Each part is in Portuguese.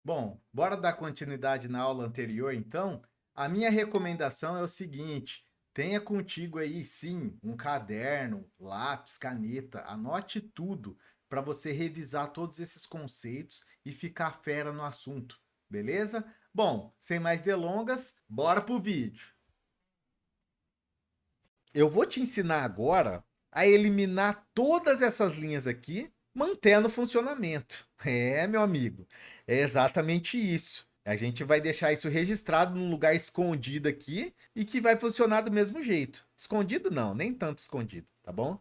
Bom, bora dar continuidade na aula anterior, então? A minha recomendação é o seguinte: tenha contigo aí, sim, um caderno, lápis, caneta, anote tudo para você revisar todos esses conceitos e ficar fera no assunto, beleza? Bom, sem mais delongas, bora pro vídeo. Eu vou te ensinar agora a eliminar todas essas linhas aqui, mantendo o funcionamento. É, meu amigo, é exatamente isso. A gente vai deixar isso registrado num lugar escondido aqui e que vai funcionar do mesmo jeito. Escondido não, nem tanto escondido, tá bom?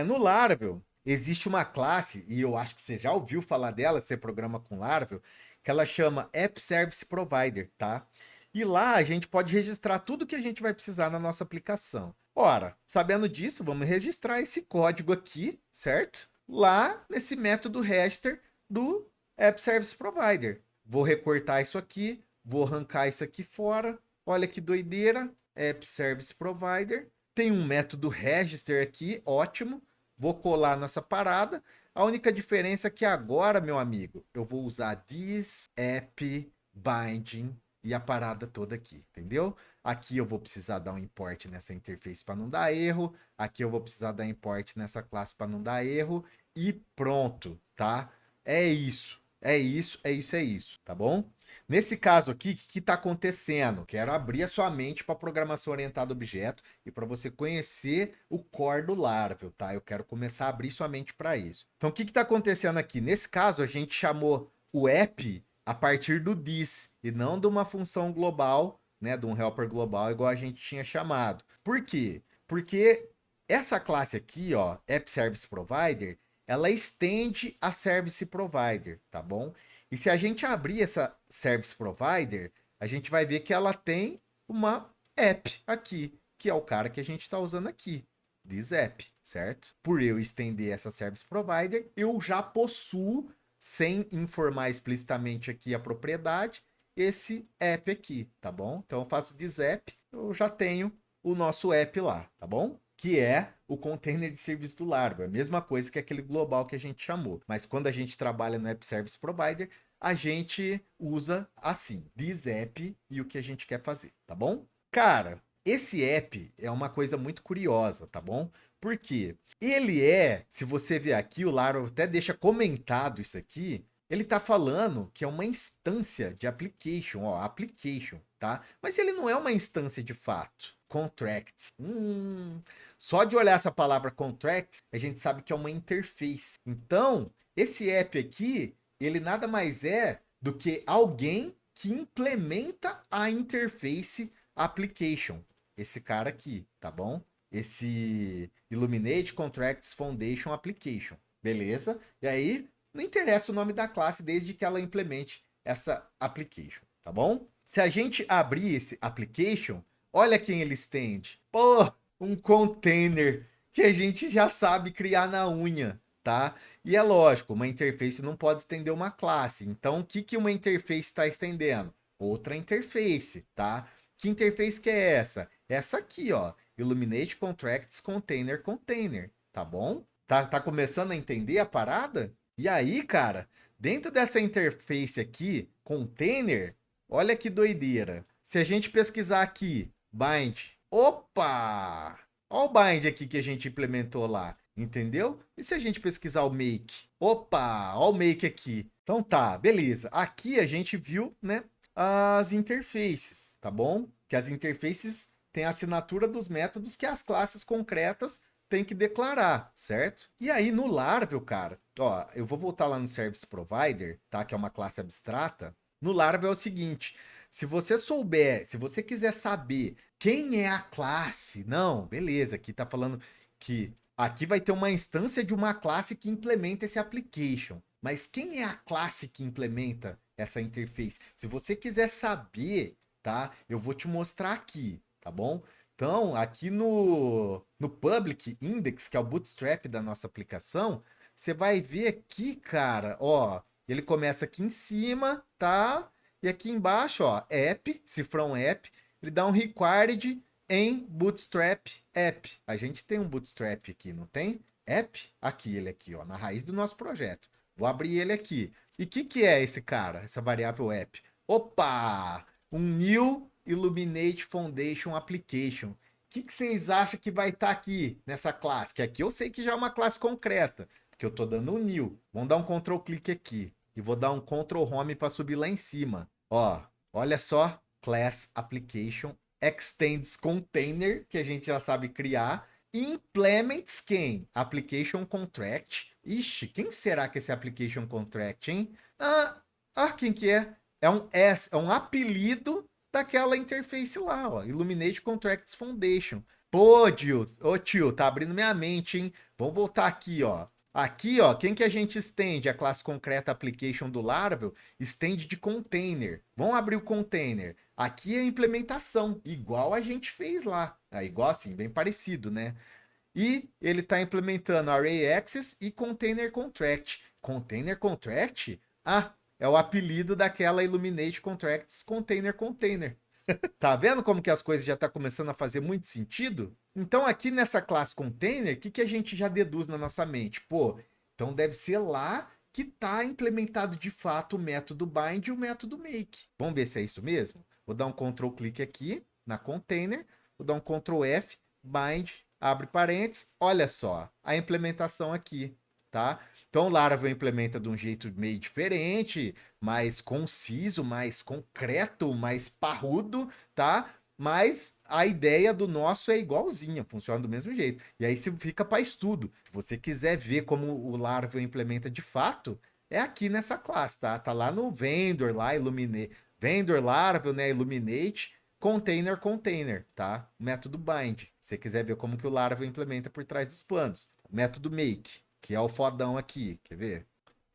No Laravel existe uma classe, e eu acho que você já ouviu falar dela, você programa com Laravel, que ela chama App Service Provider, tá? E lá a gente pode registrar tudo que a gente vai precisar na nossa aplicação. Ora, sabendo disso, vamos registrar esse código aqui, certo? Lá nesse método register do App Service Provider. Vou recortar isso aqui, vou arrancar isso aqui fora. Olha que doideira, App Service Provider. Tem um método register aqui, ótimo. Vou colar nessa parada. A única diferença é que agora, meu amigo, eu vou usar this app binding e a parada toda aqui, entendeu? Aqui eu vou precisar dar um import nessa interface para não dar erro. Aqui eu vou precisar dar import nessa classe para não dar erro. E pronto, tá? É isso. É isso, é isso, é isso, tá bom? Nesse caso aqui, o que está acontecendo? Quero abrir a sua mente para programação orientada a objeto e para você conhecer o core do Laravel, tá? Eu quero começar a abrir sua mente para isso. Então, o que está acontecendo aqui? Nesse caso, a gente chamou o app a partir do this e não de uma função global, né, de um helper global igual a gente tinha chamado. Por quê? Porque essa classe aqui, ó, App Service Provider, ela estende a Service Provider, tá bom? E se a gente abrir essa Service Provider, a gente vai ver que ela tem uma app aqui, que é o cara que a gente está usando aqui, this app, certo? Por eu estender essa Service Provider, eu já possuo, sem informar explicitamente aqui a propriedade, esse app aqui, tá bom? Então eu faço this app, eu já tenho o nosso app lá, tá bom? Que é o container de serviço do Laravel, é a mesma coisa que aquele global que a gente chamou. Mas quando a gente trabalha no App Service Provider, a gente usa assim, this app e o que a gente quer fazer, tá bom? Cara, esse app é uma coisa muito curiosa, tá bom? Porque ele é, se você ver aqui, o Laravel até deixa comentado isso aqui, ele tá falando que é uma instância de application, ó, application, tá? Mas ele não é uma instância de fato. Contracts. Só de olhar essa palavra contracts, a gente sabe que é uma interface. Então, esse app aqui, ele nada mais é do que alguém que implementa a interface application. Esse cara aqui, tá bom? Esse Illuminate Contracts Foundation Application. Beleza? E aí, não interessa o nome da classe desde que ela implemente essa application, tá bom? Se a gente abrir esse application, olha quem ele estende. Pô, um container que a gente já sabe criar na unha, tá? E é lógico, uma interface não pode estender uma classe. Então, o que, que uma interface está estendendo? Outra interface, tá? Que interface que é essa? Essa aqui, ó. Illuminate Contracts Container Container, tá bom? Tá começando a entender a parada? E aí, cara, dentro dessa interface aqui, container, olha que doideira. Se a gente pesquisar aqui, bind, opa! Olha o bind aqui que a gente implementou lá, entendeu? E se a gente pesquisar o make? Opa, olha o make aqui. Então tá, beleza. Aqui a gente viu, né, as interfaces, tá bom? Que as interfaces têm a assinatura dos métodos que as classes concretas têm que declarar, certo? E aí no Laravel, cara, ó, eu vou voltar lá no Service Provider, tá? Que é uma classe abstrata. No Laravel é o seguinte: se você souber, se você quiser saber quem é a classe, não, beleza, aqui tá falando que aqui vai ter uma instância de uma classe que implementa esse application. Mas quem é a classe que implementa essa interface? Se você quiser saber, tá? Eu vou te mostrar aqui, tá bom? Então, aqui no Public Index, que é o bootstrap da nossa aplicação, você vai ver aqui, cara, ó, ele começa aqui em cima, tá? E aqui embaixo, ó, app, cifrão app, ele dá um required em bootstrap app. A gente tem um bootstrap aqui, não tem? App, aqui ele aqui, ó, na raiz do nosso projeto. Vou abrir ele aqui. E o que é esse cara, essa variável app? Opa! Um new Illuminate Foundation Application. O que vocês acham que vai estar aqui nessa classe? Que aqui eu sei que já é uma classe concreta, porque eu estou dando um new. Vamos dar um Ctrl clique aqui e vou dar um Ctrl Home para subir lá em cima. Ó, olha só, Class Application Extends Container, que a gente já sabe criar. Implements quem? Application Contract. Ixi, quem será que é esse Application Contract, hein? Quem que é? É um apelido daquela interface lá, ó. Illuminate Contracts Foundation. Pô, tio, tá abrindo minha mente, hein? Vamos voltar aqui, ó. Aqui, ó, quem que a gente estende? A classe concreta application do Laravel estende de container. Vamos abrir o container. Aqui é a implementação, igual a gente fez lá. Igual assim, bem parecido, né? E ele está implementando Array Access e Container Contract. Container Contract? É o apelido daquela Illuminate Contracts Container. Tá vendo como que as coisas já estão começando a fazer muito sentido? Então aqui nessa classe Container, o que a gente já deduz na nossa mente? Pô, então deve ser lá que está implementado de fato o método bind e o método make. Vamos ver se é isso mesmo? Vou dar um Ctrl clique aqui na Container, vou dar um Ctrl F, bind, abre parênteses, olha só a implementação aqui, tá? Então o Laravel implementa de um jeito meio diferente, mais conciso, mais concreto, mais parrudo, tá? Mas a ideia do nosso é igualzinha, funciona do mesmo jeito. E aí se fica para estudo. Se você quiser ver como o Laravel implementa de fato, é aqui nessa classe, tá? Tá lá no vendor, lá, Illuminate. Vendor Laravel, né? Illuminate, container, tá? Método bind. Se você quiser ver como que o Laravel implementa por trás dos planos. Método make, que é o fodão aqui. Quer ver?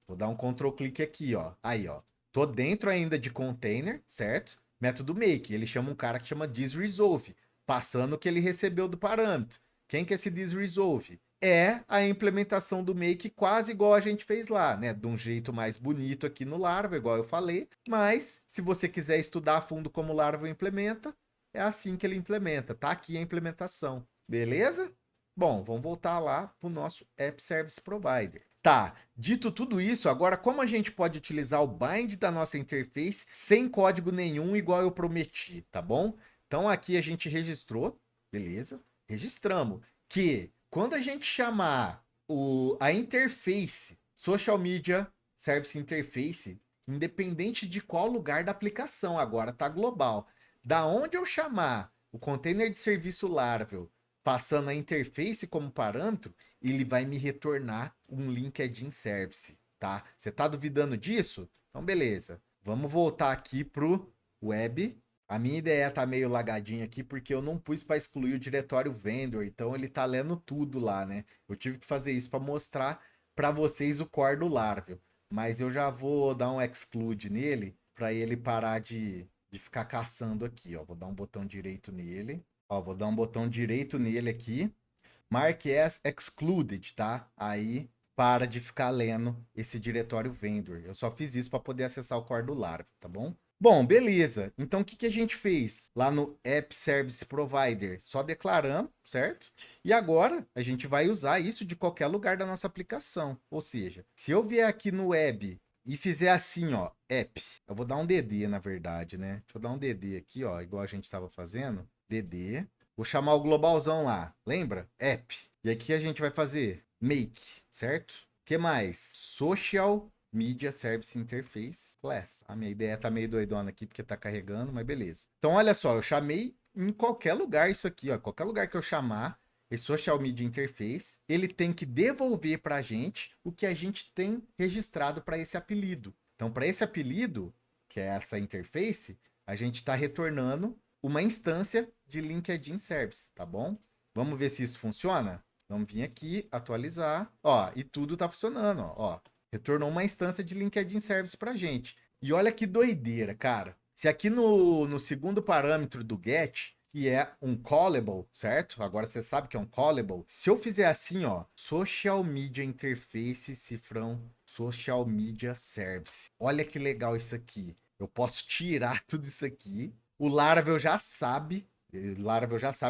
Vou dar um Ctrl clique aqui, ó. Aí, ó. Tô dentro ainda de container, certo? Método make. Ele chama um cara que chama thisResolve, passando o que ele recebeu do parâmetro. Quem que é esse thisResolve? É a implementação do make quase igual a gente fez lá, né? De um jeito mais bonito aqui no Laravel, igual eu falei. Mas, se você quiser estudar a fundo como o Laravel implementa, é assim que ele implementa. Tá aqui a implementação. Beleza? Bom, vamos voltar lá para o nosso App Service Provider. Tá, dito tudo isso, agora como a gente pode utilizar o bind da nossa interface sem código nenhum, igual eu prometi, tá bom? Então aqui a gente registrou, beleza? Registramos que quando a gente chamar a interface, Social Media Service Interface, independente de qual lugar da aplicação, agora tá global. Da onde eu chamar o container de serviço Laravel, passando a interface como parâmetro, ele vai me retornar um LinkedIn Service, tá? Você tá duvidando disso? Então, beleza. Vamos voltar aqui pro web. A minha ideia tá meio lagadinha aqui porque eu não pus para excluir o diretório vendor, então ele tá lendo tudo lá, né? Eu tive que fazer isso para mostrar para vocês o core do Laravel, mas eu já vou dar um exclude nele para ele parar de ficar caçando aqui, ó. Vou dar um botão direito nele. Ó, vou dar um botão direito nele aqui. Mark as excluded, tá? Aí para de ficar lendo esse diretório vendor. Eu só fiz isso para poder acessar o core do Laravel, tá bom? Bom, beleza. Então o que a gente fez lá no App Service Provider? Só declaramos, certo? E agora a gente vai usar isso de qualquer lugar da nossa aplicação. Ou seja, se eu vier aqui no web e fizer assim, ó, app, eu vou dar um DD na verdade, né? Deixa eu dar um DD aqui, ó, igual a gente estava fazendo. DD. Vou chamar o globalzão lá, lembra? App. E aqui a gente vai fazer make, certo? O que mais? Social Media Service Interface Class. A minha ideia tá meio doidona aqui porque tá carregando, mas beleza. Então olha só, eu chamei em qualquer lugar isso aqui, ó. Qualquer lugar que eu chamar esse Social Media Interface, ele tem que devolver para a gente o que a gente tem registrado para esse apelido. Então, para esse apelido, que é essa interface, a gente está retornando uma instância de LinkedIn Service, tá bom? Vamos ver se isso funciona? Vamos vir aqui, atualizar, ó, e tudo tá funcionando, ó. Retornou uma instância de LinkedIn Service pra gente. E olha que doideira, cara. Se aqui no segundo parâmetro do get, que é um callable, certo? Agora você sabe que é um callable. Se eu fizer assim, ó, Social Media Interface, cifrão, Social Media Service. Olha que legal isso aqui. Eu posso tirar tudo isso aqui. O Laravel já sabe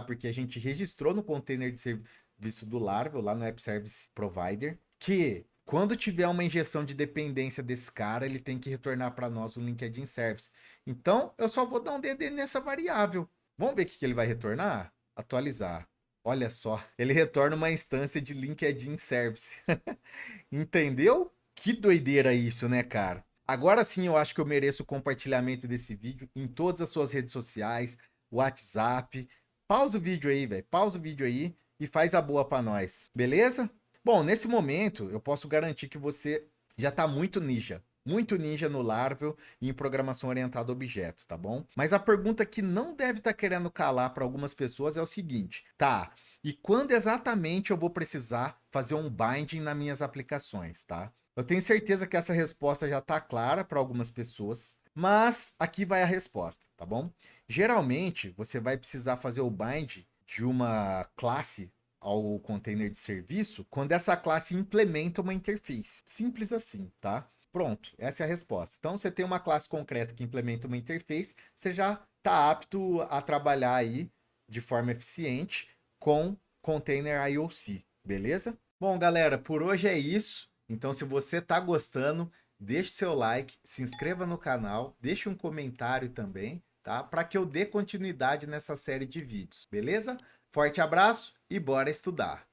porque a gente registrou no container de serviço do Laravel, lá no App Service Provider, que quando tiver uma injeção de dependência desse cara, ele tem que retornar para nós o LinkedIn Service. Então, eu só vou dar um DD nessa variável. Vamos ver o que que ele vai retornar? Atualizar. Olha só, ele retorna uma instância de LinkedIn Service. Entendeu? Que doideira isso, né, cara? Agora sim eu acho que eu mereço o compartilhamento desse vídeo em todas as suas redes sociais, WhatsApp. Pausa o vídeo aí, velho. Pausa o vídeo aí e faz a boa pra nós. Beleza? Bom, nesse momento eu posso garantir que você já tá muito ninja no Laravel e em programação orientada a objeto, tá bom? Mas a pergunta que não deve estar querendo calar para algumas pessoas é o seguinte: tá, e quando exatamente eu vou precisar fazer um binding nas minhas aplicações, tá? Eu tenho certeza que essa resposta já está clara para algumas pessoas, mas aqui vai a resposta, tá bom? Geralmente, você vai precisar fazer o bind de uma classe ao container de serviço quando essa classe implementa uma interface. Simples assim, tá? Pronto, essa é a resposta. Então, você tem uma classe concreta que implementa uma interface, você já está apto a trabalhar aí de forma eficiente com Container IOC, beleza? Bom, galera, por hoje é isso. Então, se você está gostando, deixe seu like, se inscreva no canal, deixe um comentário também, tá? Para que eu dê continuidade nessa série de vídeos, beleza? Forte abraço e bora estudar!